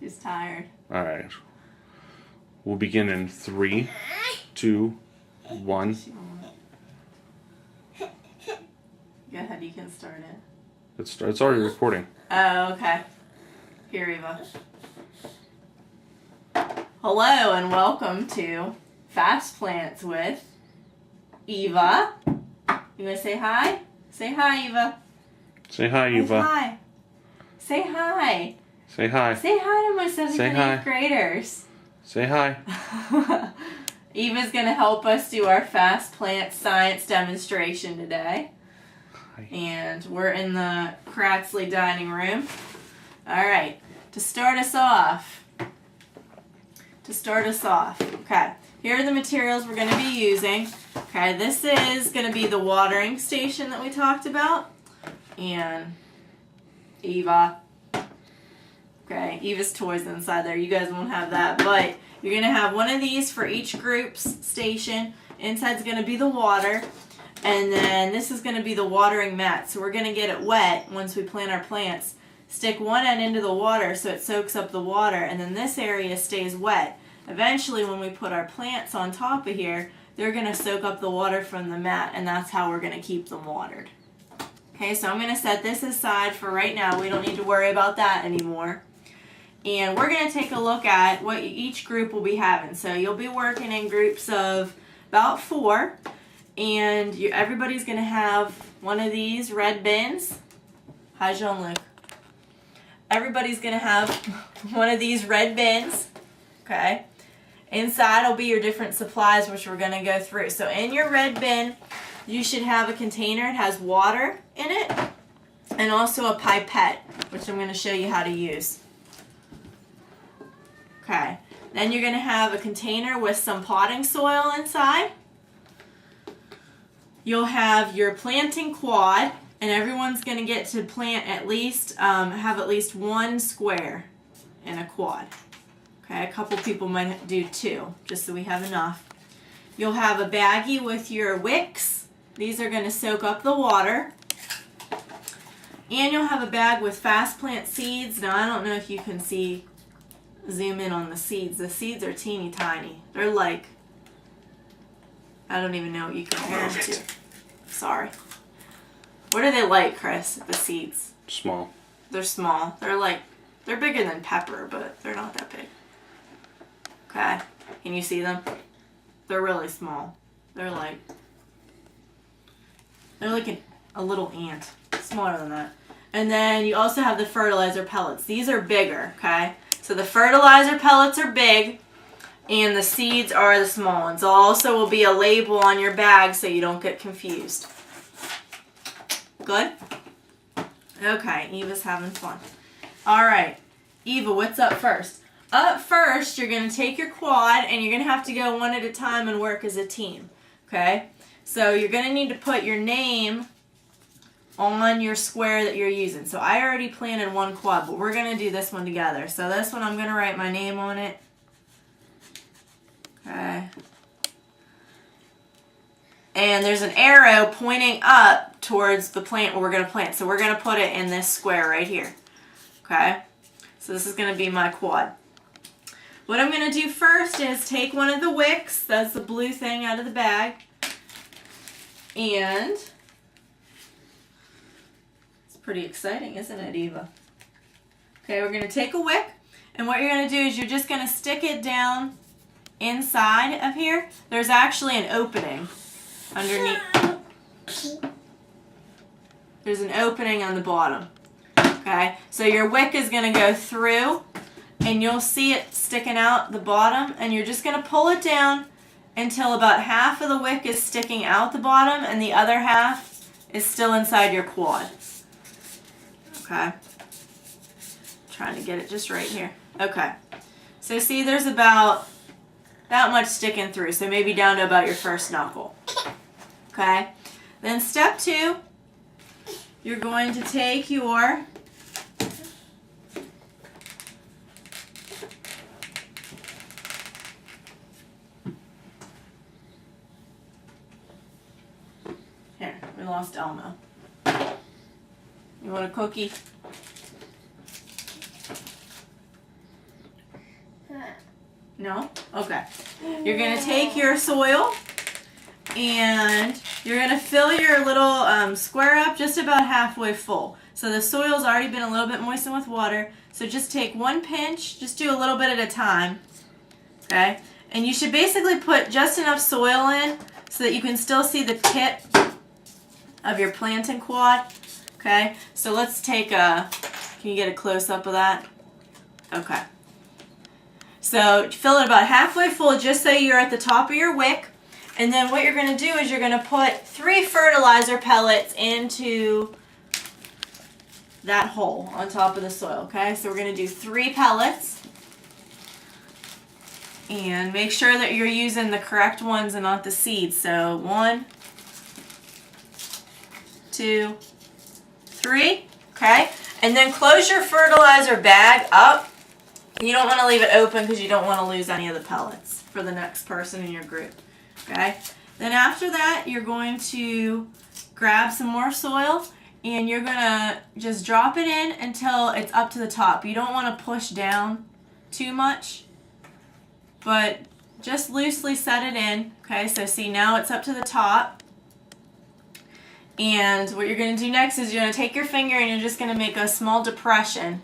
She's tired. All right. We'll begin in 3, 2, 1. Go ahead, you can start it. It's already recording. Oh, okay. Here, Eva. Hello and welcome to Fast Plants with Eva. You want to say hi? Say hi, Eva. Say hi, Eva. Say hi. Say hi. Say hi. Say hi to my 7th Say and hi. 8th graders. Say hi. Eva's going to help us do our Fast Plant science demonstration today. Hi. And we're in the Kratzley dining room. Alright, to start us off, okay, here are the materials we're going to be using. Okay, this is going to be the watering station that we talked about. And Eva. Okay, Eva's toys inside there. You guys won't have that, but you're going to have one of these for each group's station. Inside's going to be the water. And then this is going to be the watering mat. So we're going to get it wet once we plant our plants. Stick one end into the water so it soaks up the water, and then this area stays wet. Eventually, when we put our plants on top of here, they're going to soak up the water from the mat, and that's how we're going to keep them watered. Okay, so I'm going to set this aside for right now. We don't need to worry about that anymore. And we're going to take a look at what each group will be having. So you'll be working in groups of about 4. And everybody's going to have one of these red bins. Hi, Jean-Luc. Everybody's going to have one of these red bins. Okay. Inside will be your different supplies, which we're going to go through. So in your red bin, you should have a container. It has water in it. And also a pipette, which I'm going to show you how to use. Okay. Then you're going to have a container with some potting soil inside. You'll have your planting quad, and everyone's going to get to plant at least, have at least 1 square in a quad. Okay, a couple people might do 2, just so we have enough. You'll have a baggie with your wicks. These are going to soak up the water. And you'll have a bag with Fast Plant seeds. Now, I don't know if you can zoom in on the seeds. The seeds are teeny tiny. They're like, I don't even know what you compare them to. Sorry. What are they like, Chris, the seeds? Small. They're small. They're bigger than pepper, but they're not that big. Okay. Can you see them? They're really small. They're like a little ant. Smaller than that. And then you also have the fertilizer pellets. These are bigger, okay? So the fertilizer pellets are big. And the seeds are the small ones. Also will be a label on your bag so you don't get confused. Good? Okay, Eva's having fun. Alright, Eva, what's up first? Up first, you're going to take your quad and you're going to have to go one at a time and work as a team. Okay? So you're going to need to put your name on your square that you're using. So I already planted 1 quad, but we're going to do this one together. So this one, I'm going to write my name on it. Okay. And there's an arrow pointing up towards the plant where we're going to plant. So we're going to put it in this square right here. Okay. So this is going to be my quad. What I'm going to do first is take one of the wicks. That's the blue thing out of the bag. And it's pretty exciting, isn't it, Eva? Okay, we're going to take a wick. And what you're going to do is you're just going to stick it down inside of here. There's actually an opening underneath. There's an opening on the bottom. Okay, so your wick is going to go through and you'll see it sticking out the bottom, and you're just going to pull it down until about half of the wick is sticking out the bottom and the other half is still inside your quad. Okay, trying to get it just right here. Okay, so see, there's about that much sticking through, so maybe down to about your first knuckle. Okay, then step 2, you're going to take your here, we lost Elmo. You want a cookie? No? Okay. You're going to take your soil and you're going to fill your little square up just about halfway full. So the soil's already been a little bit moistened with water. So just take one pinch, just do a little bit at a time. Okay? And you should basically put just enough soil in so that you can still see the tip of your planting quad. Okay? So let's take a, can you get a close up of that? Okay. So fill it about halfway full just so you're at the top of your wick. And then what you're going to do is you're going to put 3 fertilizer pellets into that hole on top of the soil. Okay, so we're going to do 3 pellets. And make sure that you're using the correct ones and not the seeds. So 1, 2, 3. Okay, and then close your fertilizer bag up. You don't want to leave it open because you don't want to lose any of the pellets for the next person in your group. Okay? Then after that, you're going to grab some more soil and you're going to just drop it in until it's up to the top. You don't want to push down too much, but just loosely set it in. Okay? So see, now it's up to the top. And what you're going to do next is you're going to take your finger and you're just going to make a small depression.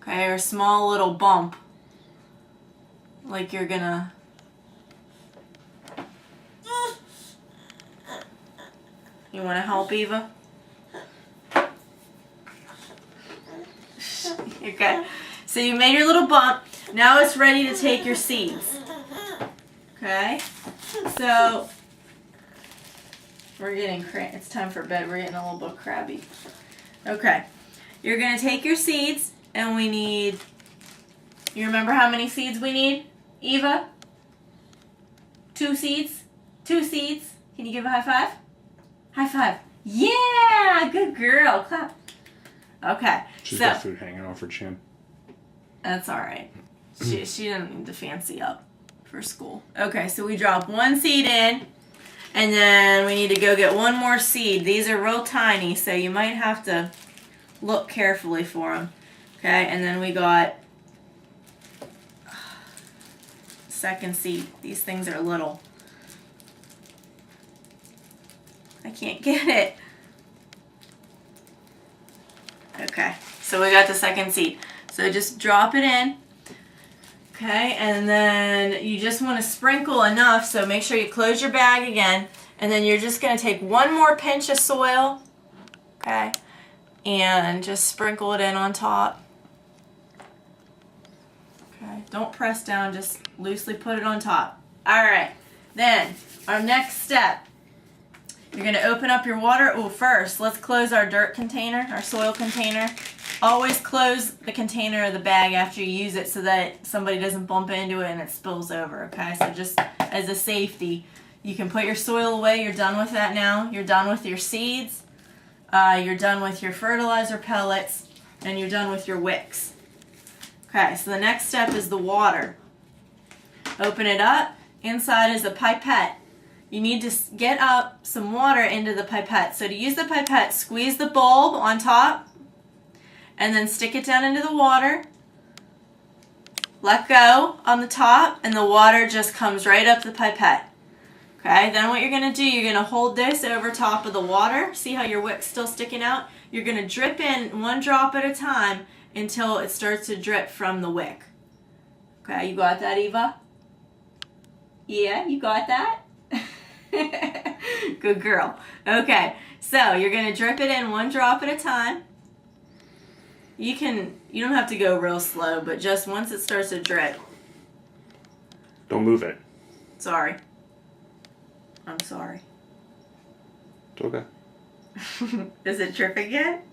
Okay, or a small little bump. Like you're gonna... You want to help, Eva? Okay. So you made your little bump. Now it's ready to take your seeds. Okay? So... We're getting it's time for bed. We're getting a little bit crabby. Okay. You're going to take your seeds, and we need... You remember how many seeds we need, Eva? 2 seeds? 2 seeds. Can you give a high five? High five. Yeah! Good girl. Clap. Okay. She's got food hanging off her chin. That's all right. She didn't need to fancy up for school. Okay, so we drop 1 seed in. And then we need to go get 1 more seed. These are real tiny, so you might have to look carefully for them. Okay, and then we got 2nd seed. These things are little. I can't get it. Okay, so we got the 2nd seed. So just drop it in. Okay, and then you just want to sprinkle enough, so make sure you close your bag again. And then you're just going to take 1 more pinch of soil, okay, and just sprinkle it in on top. Okay, don't press down, just loosely put it on top. All right, then our next step. You're going to open up your water. Oh, first, let's close our dirt container, our soil container. Always close the container or the bag after you use it so that somebody doesn't bump into it and it spills over, okay? So just as a safety, you can put your soil away. You're done with that now. You're done with your seeds. You're done with your fertilizer pellets. And you're done with your wicks. Okay, so the next step is the water. Open it up. Inside is a pipette. You need to get up some water into the pipette. So to use the pipette, squeeze the bulb on top. And then stick it down into the water. Let go on the top, and the water just comes right up the pipette. Okay, then what you're going to do, you're going to hold this over top of the water. See how your wick's still sticking out? You're going to drip in 1 drop at a time until it starts to drip from the wick. Okay, you got that, Eva? Yeah, you got that? Good girl. Okay, so you're going to drip it in 1 drop at a time. You don't have to go real slow, but just once it starts to drip. Don't move it. Sorry. I'm sorry. It's okay. Is it dripping yet?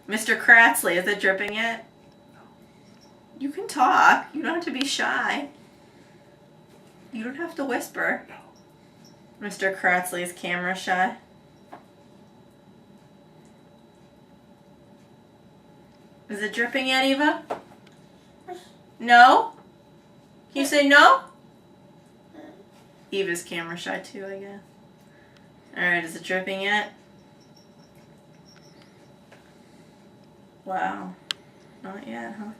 Mr. Kratzley, is it dripping yet? You can talk. You don't have to be shy. You don't have to whisper. No. Mr. Kratzley's camera shy. Is it dripping yet, Eva? No? Can you say no? Eva's camera shy too, I guess. Alright, is it dripping yet? Wow. Not yet, huh?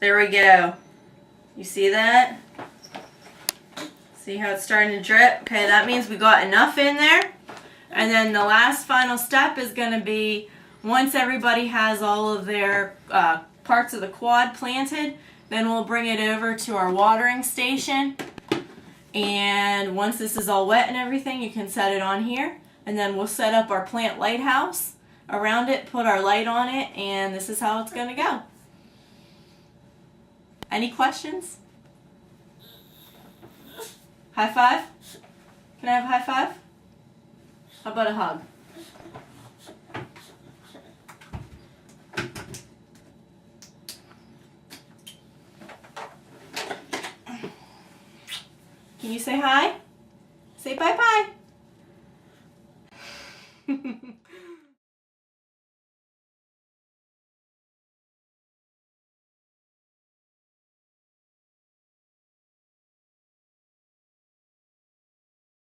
There we go. You see that? See how it's starting to drip? Okay, that means we got enough in there. And then the last final step is going to be, once everybody has all of their parts of the quad planted, then we'll bring it over to our watering station. And once this is all wet and everything, you can set it on here. And then we'll set up our plant lighthouse around it, put our light on it, and this is how it's going to go. Any questions? High five? Can I have a high five? How about a hug? Can you say hi? Say bye-bye.